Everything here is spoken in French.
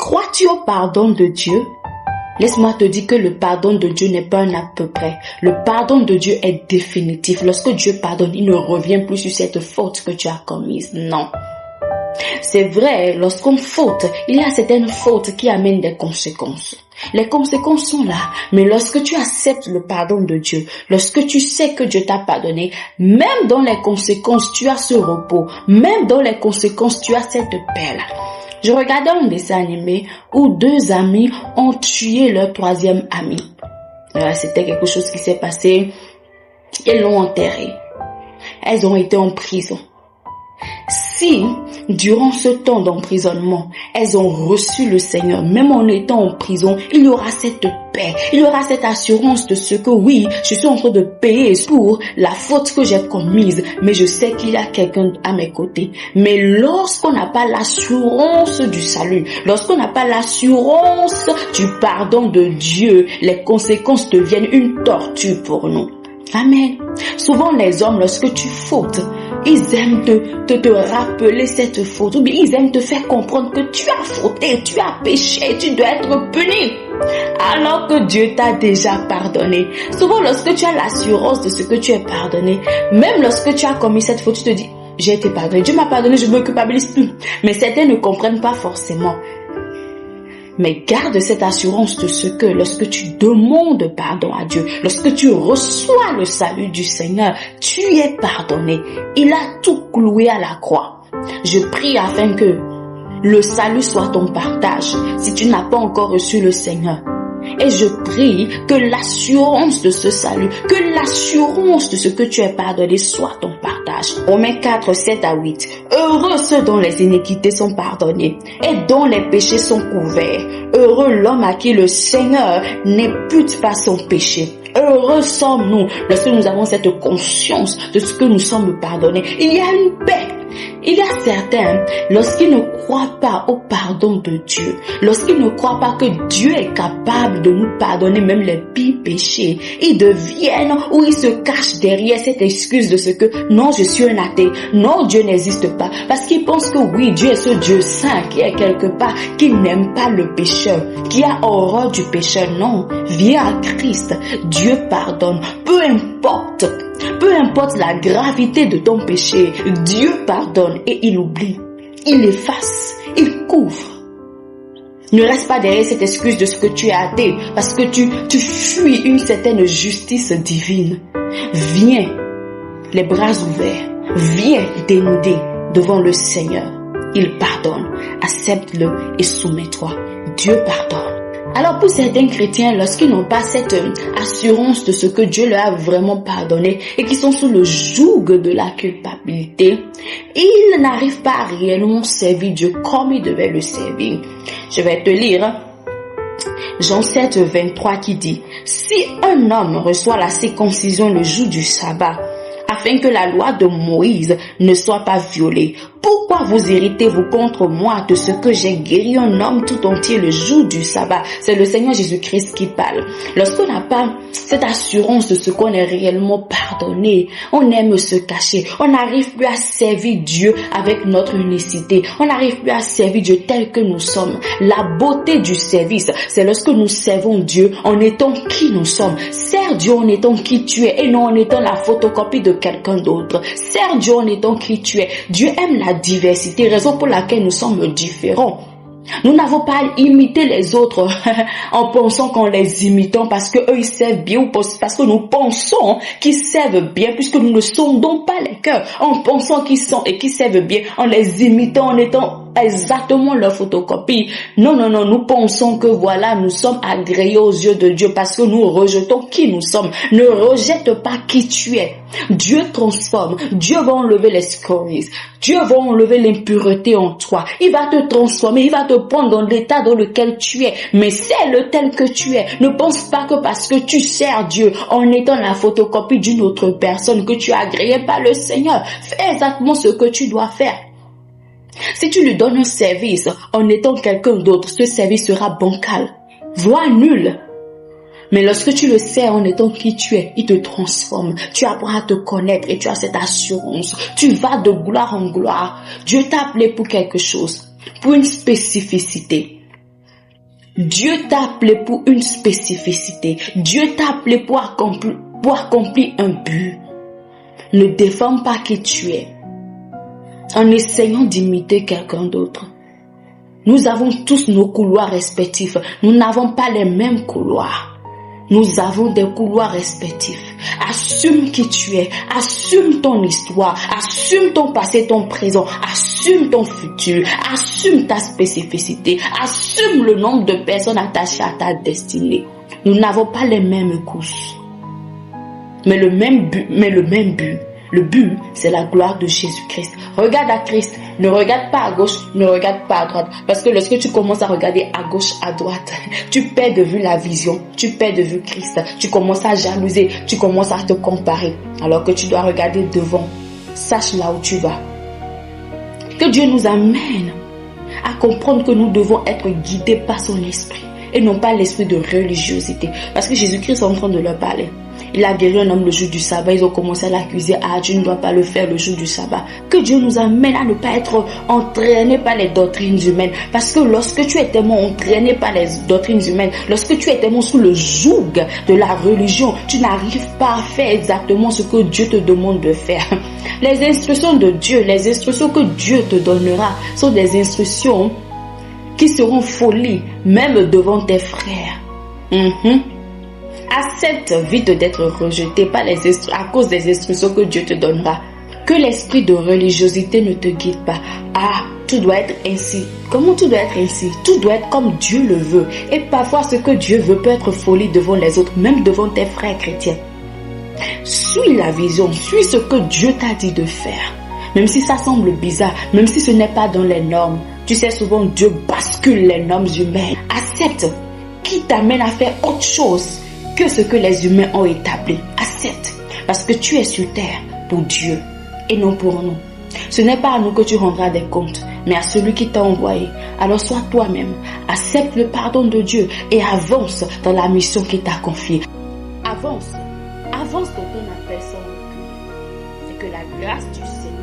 Crois-tu au pardon de Dieu? Laisse-moi te dire que le pardon de Dieu n'est pas un à peu près. Le pardon de Dieu est définitif. Lorsque Dieu pardonne, il ne revient plus sur cette faute que tu as commise. Non. C'est vrai, lorsqu'on faute, il y a certaines fautes qui amènent des conséquences. Les conséquences sont là, mais lorsque tu acceptes le pardon de Dieu, lorsque tu sais que Dieu t'a pardonné, même dans les conséquences, tu as ce repos, même dans les conséquences, tu as cette paix là. Je regardais un dessin animé où 2 amis ont tué leur 3e ami. C'était quelque chose qui s'est passé, ils l'ont enterré. Elles ont été en prison. Si, durant ce temps d'emprisonnement, elles ont reçu le Seigneur, même en étant en prison, il y aura cette paix, il y aura cette assurance de ce que oui, je suis en train de payer pour la faute que j'ai commise, mais je sais qu'il y a quelqu'un à mes côtés. Mais lorsqu'on n'a pas l'assurance du salut, lorsqu'on n'a pas l'assurance du pardon de Dieu, les conséquences deviennent une torture pour nous. Amen. Souvent les hommes, lorsque tu fautes, ils aiment te rappeler cette faute, ou bien ils aiment te faire comprendre que tu as fauté, tu as péché, tu dois être puni, alors que Dieu t'a déjà pardonné. Souvent lorsque tu as l'assurance de ce que tu es pardonné, même lorsque tu as commis cette faute, tu te dis, j'ai été pardonné, Dieu m'a pardonné, je ne me culpabilise plus. Mais certains ne comprennent pas forcément. Mais garde cette assurance de ce que lorsque tu demandes pardon à Dieu, lorsque tu reçois le salut du Seigneur, tu es pardonné. Il a tout cloué à la croix. Je prie afin que le salut soit ton partage si tu n'as pas encore reçu le Seigneur. Et je prie que l'assurance de ce salut, que l'assurance de ce que tu es pardonné soit ton partage. Romains 4, 7 à 8. Heureux ceux dont les iniquités sont pardonnées et dont les péchés sont couverts. Heureux l'homme à qui le Seigneur n'impute pas son péché. Heureux sommes-nous lorsque nous avons cette conscience de ce que nous sommes pardonnés. Il y a une paix. Il y a certains, lorsqu'ils ne croient pas au pardon de Dieu, lorsqu'ils ne croient pas que Dieu est capable de nous pardonner même les pires péchés, ils deviennent ou ils se cachent derrière cette excuse de ce que non, je suis un athée, non, Dieu n'existe pas, parce qu'ils pensent que oui, Dieu est ce Dieu saint qui est quelque part, qui n'aime pas le pécheur, qui a horreur du pécheur. Non, viens à Christ, Dieu pardonne, peu importe la gravité de ton péché, Dieu pardonne et il oublie, il efface, il couvre. Ne reste pas derrière cette excuse de ce que tu es athée parce que tu fuis une certaine justice divine. Viens, les bras ouverts, viens dénudé devant le Seigneur. Il pardonne, accepte-le et soumets-toi. Dieu pardonne. Alors pour certains chrétiens, lorsqu'ils n'ont pas cette assurance de ce que Dieu leur a vraiment pardonné et qui sont sous le joug de la culpabilité, ils n'arrivent pas à réellement servir Dieu comme ils devaient le servir. Je vais te lire Jean 7, 23 qui dit « Si un homme reçoit la circoncision le jour du sabbat, afin que la loi de Moïse ne soit pas violée, pourquoi vous irritez-vous contre moi de ce que j'ai guéri un homme tout entier le jour du sabbat ?» C'est le Seigneur Jésus-Christ qui parle. Lorsqu'on n'a pas cette assurance de ce qu'on est réellement pardonné, on aime se cacher. On n'arrive plus à servir Dieu avec notre unicité. On n'arrive plus à servir Dieu tel que nous sommes. La beauté du service, c'est lorsque nous servons Dieu en étant qui nous sommes. Sers Dieu en étant qui tu es et non en étant la photocopie de quelqu'un d'autre. Sers Dieu en étant qui tu es. Dieu aime la diversité, raison pour laquelle nous sommes différents. Nous n'avons pas à imiter les autres en pensant qu'on les imitant parce que eux ils servent bien ou parce que nous pensons qu'ils servent bien puisque nous ne sondons pas les cœurs en pensant qu'ils sont et qu'ils servent bien en les imitant en étant exactement leur photocopie. Non, nous pensons que voilà, nous sommes agréés aux yeux de Dieu parce que nous rejetons qui nous sommes. Ne rejette pas qui tu es. Dieu transforme. Dieu va enlever les scories. Dieu va enlever l'impureté en toi. Il va te transformer. Il va te prendre dans l'état dans lequel tu es. Mais c'est le tel que tu es. Ne pense pas que parce que tu sers Dieu en étant la photocopie d'une autre personne que tu es agréé par le Seigneur. Fais exactement ce que tu dois faire. Si tu lui donnes un service en étant quelqu'un d'autre, ce service sera bancal, voire nul. Mais lorsque tu le sers en étant qui tu es, il te transforme. Tu apprends à te connaître et tu as cette assurance. Tu vas de gloire en gloire. Dieu t'a appelé pour quelque chose, pour une spécificité. Dieu t'a appelé pour une spécificité. Dieu t'a appelé pour accomplir un but. Ne défends pas qui tu es en essayant d'imiter quelqu'un d'autre. Nous avons tous nos couloirs respectifs. Nous n'avons pas les mêmes couloirs. Nous avons des couloirs respectifs. Assume qui tu es. Assume ton histoire. Assume ton passé, ton présent. Assume ton futur. Assume ta spécificité. Assume le nombre de personnes attachées à ta destinée. Nous n'avons pas les mêmes courses. Mais le même but. Le but, c'est la gloire de Jésus-Christ. Regarde à Christ. Ne regarde pas à gauche, ne regarde pas à droite. Parce que lorsque tu commences à regarder à gauche, à droite, tu perds de vue la vision. Tu perds de vue Christ. Tu commences à jalouser. Tu commences à te comparer. Alors que tu dois regarder devant. Sache là où tu vas. Que Dieu nous amène à comprendre que nous devons être guidés par son esprit. Et non pas l'esprit de religiosité. Parce que Jésus-Christ est en train de leur parler. Il a guéri un homme le jour du sabbat. Ils ont commencé à l'accuser. Ah, tu ne dois pas le faire le jour du sabbat. Que Dieu nous amène à ne pas être entraînés par les doctrines humaines. Parce que lorsque tu es tellement entraîné par les doctrines humaines, lorsque tu es tellement sous le joug de la religion, tu n'arrives pas à faire exactement ce que Dieu te demande de faire. Les instructions de Dieu, les instructions que Dieu te donnera sont des instructions qui seront folies, même devant tes frères. Accepte vite d'être rejeté à cause des instructions que Dieu te donnera. Que l'esprit de religiosité ne te guide pas. Ah, tout doit être ainsi. Comment tout doit être ainsi? Tout doit être comme Dieu le veut. Et parfois, ce que Dieu veut peut être folie devant les autres, même devant tes frères chrétiens. Suis la vision, suis ce que Dieu t'a dit de faire. Même si ça semble bizarre, même si ce n'est pas dans les normes. Tu sais, souvent Dieu bascule les normes humaines. Accepte qui t'amène à faire autre chose que ce que les humains ont établi. Accepte. Parce que tu es sur terre pour Dieu et non pour nous. Ce n'est pas à nous que tu rendras des comptes, mais à celui qui t'a envoyé. Alors sois toi-même. Accepte le pardon de Dieu et avance dans la mission qu'il t'a confiée. Avance. Avance dans ton appel sans recul. Et que la grâce du Seigneur